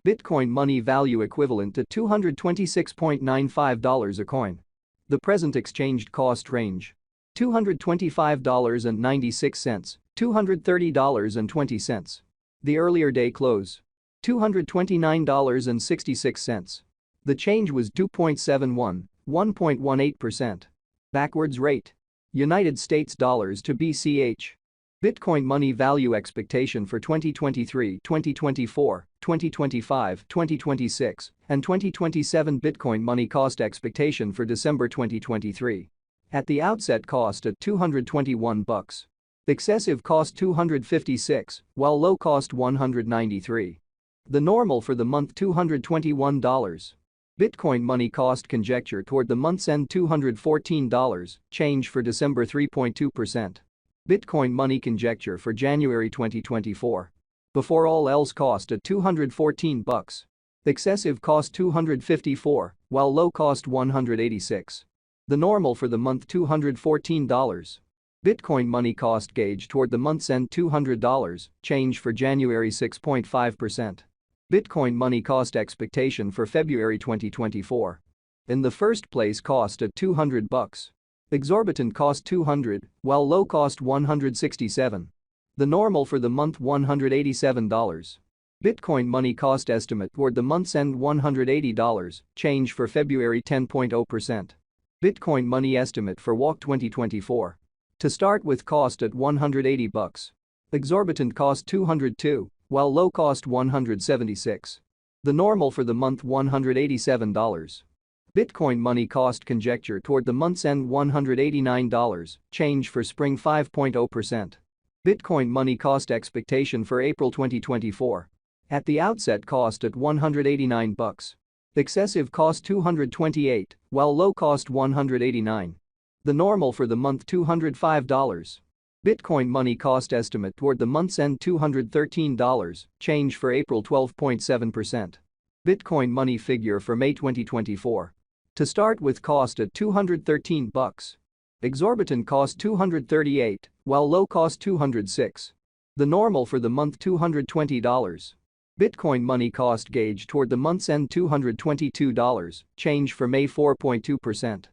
Bitcoin money value equivalent to $226.95 a coin. The present exchanged cost range: $225.96, $230.20. The earlier day close: $229.66. The change was 2.71, 1.18%. Backwards rate: United States dollars to BCH. Bitcoin money value expectation for 2023, 2024, 2025, 2026, and 2027. Bitcoin money cost expectation for December 2023. At the outset cost at $221. Excessive cost $256, while low cost $193. The normal for the month $221. Bitcoin money cost conjecture toward the month's end $214, change for December 3.2%. Bitcoin money conjecture for January 2024. Before all else cost at $214. Excessive cost $254, while low cost $186. The normal for the month $214. Bitcoin money cost gauge toward the month's end $200, change for January 6.5%. Bitcoin money cost expectation for February 2024. In the first place cost at $200. Exorbitant cost $200, while low cost $167. The normal for the month $187. Bitcoin money cost estimate toward the month's end $180, change for February 10.0%. Bitcoin money estimate for WOC 2024. To start with cost at $180. Exorbitant cost $202, while low cost $176. The normal for the month $187. Bitcoin money cost conjecture toward the month's end $189, change for spring 5.0%. Bitcoin money cost expectation for April 2024. At the outset cost at $189. Excessive cost $228, while low cost $189. The normal for the month $205. Bitcoin money cost estimate toward the month's end $213, change for April 12.7%. Bitcoin money figure for May 2024. To start with cost at $213. Exorbitant cost $238, while low cost $206. The normal for the month $220. Bitcoin money cost gauge toward the month's end $222, change for May 4.2%.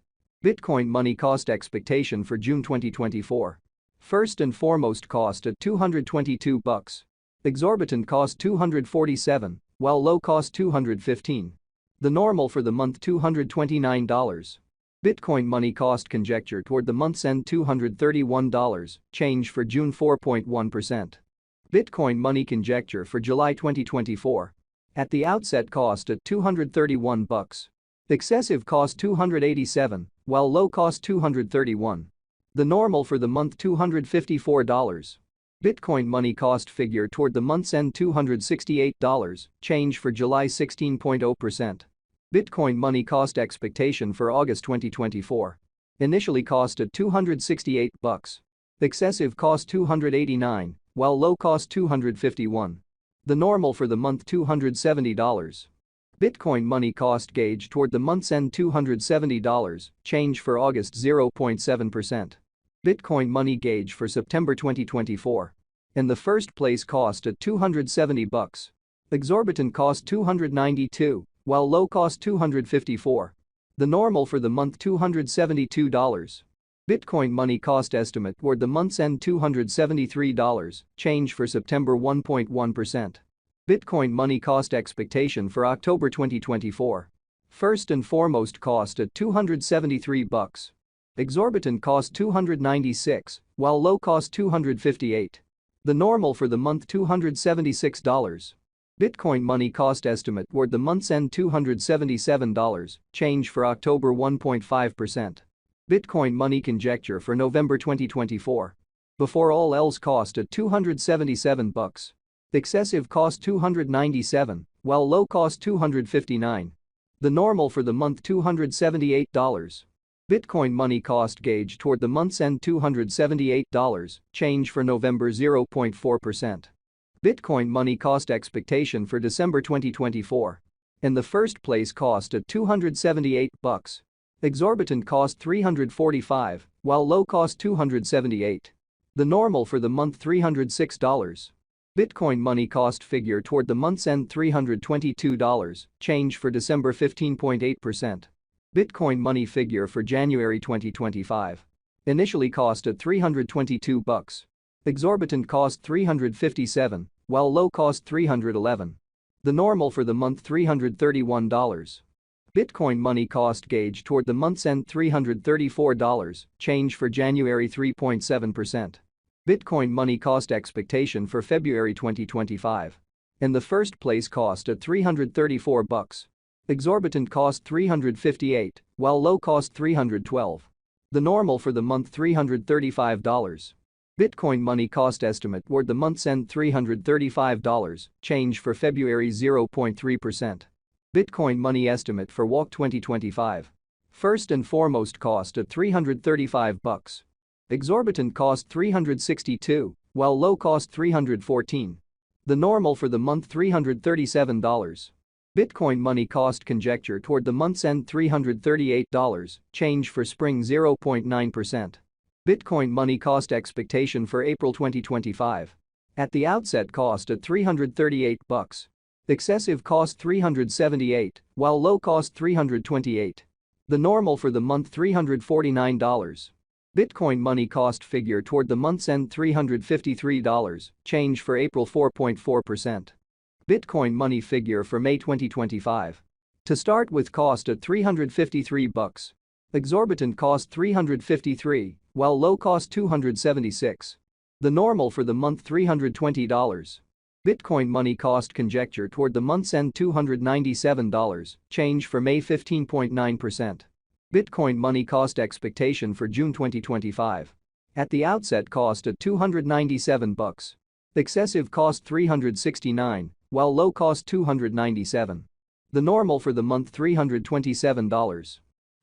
Bitcoin money cost expectation for June 2024. First and foremost cost at $222. Exorbitant cost $247, while low cost $215. The normal for the month $229. Bitcoin money cost conjecture toward the month's end $231, change for June 4.1%. Bitcoin money conjecture for July 2024. At the outset cost at $231. Excessive cost $287, while low cost $231. The normal for the month $254. Bitcoin money cost figure toward the month's end $268, change for July 16.0%. Bitcoin money cost expectation for August 2024. Initially cost at $268. Excessive cost $289, while low cost $251. The normal for the month $270. Bitcoin money cost gauge toward the month's end $270, change for August 0.7%. Bitcoin money gauge for September 2024. In the first place cost at $270. Exorbitant cost $292, while low cost $254. The normal for the month $272. Bitcoin money cost estimate toward the month's end $273, change for September 1.1%. Bitcoin money cost expectation for October 2024. First and foremost cost at $273. Exorbitant cost $296, while low cost $258. The normal for the month $276. Bitcoin money cost estimate toward the month's end $277, change for October 1.5%. Bitcoin money conjecture for November 2024. Before all else cost at $277. Excessive cost $297, while low cost $259. The normal for the month $278. Bitcoin money cost gauge toward the month's end $278, change for November 0.4%. Bitcoin money cost expectation for December 2024. In the first place cost at $278. Exorbitant cost $345, while low cost $278. The normal for the month $306. Bitcoin money cost figure toward the month's end $322, change for December 15.8%. Bitcoin money figure for January 2025. Initially cost at $322. Exorbitant cost $357, while low cost $311. The normal for the month $331. Bitcoin money cost gauge toward the month's end $334, change for January 3.7%. Bitcoin money cost expectation for February 2025. In the first place cost at $334. Exorbitant cost $358, while low cost $312. The normal for the month $335. Bitcoin money cost estimate toward the month's end $335, change for February 0.3%. Bitcoin money estimate for WAC 2025. First and foremost cost at $335. Exorbitant cost $362, while low cost $314. The normal for the month $337. Bitcoin money cost conjecture toward the month's end $338, change for spring 0.9%. Bitcoin money cost expectation for April 2025. At the outset cost at $338. Excessive cost $378, while low cost $328. The normal for the month $349. Bitcoin money cost figure toward the month's end $353, change for April 4.4%. Bitcoin money figure for May 2025. To start with cost at $353. Exorbitant cost $353, while low cost $276. The normal for the month $320. Bitcoin money cost conjecture toward the month's end $297, change for May 15.9%. Bitcoin money cost expectation for June 2025. At the outset cost at $297. Excessive cost $369, while low cost $297. The normal for the month $327.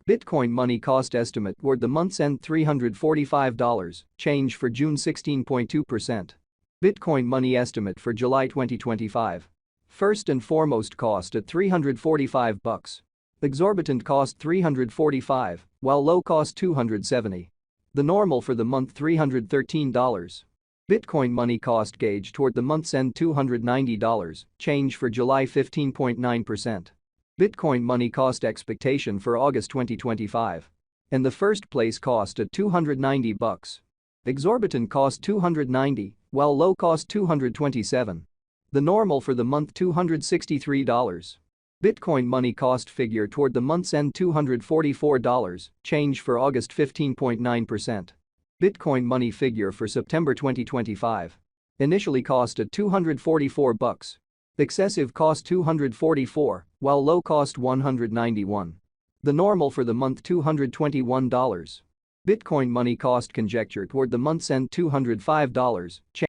Bitcoin money cost estimate toward the month's end $345, change for June 16.2%. Bitcoin money estimate for July 2025. First and foremost cost at $345. Exorbitant cost $345, while low cost $270. The normal for the month $313. Bitcoin money cost gauge toward the month's end $290, change for July 15.9%. Bitcoin money cost expectation for August 2025. In the first place cost at $290. Exorbitant cost $290, while low cost $227. The normal for the month $263. Bitcoin money cost figure toward the month's end $244, change for August 15.9%. Bitcoin money figure for September 2025. Initially cost at $244. Excessive cost $244, while low cost $191. The normal for the month $221. Bitcoin money cost conjecture toward the month's end $205, change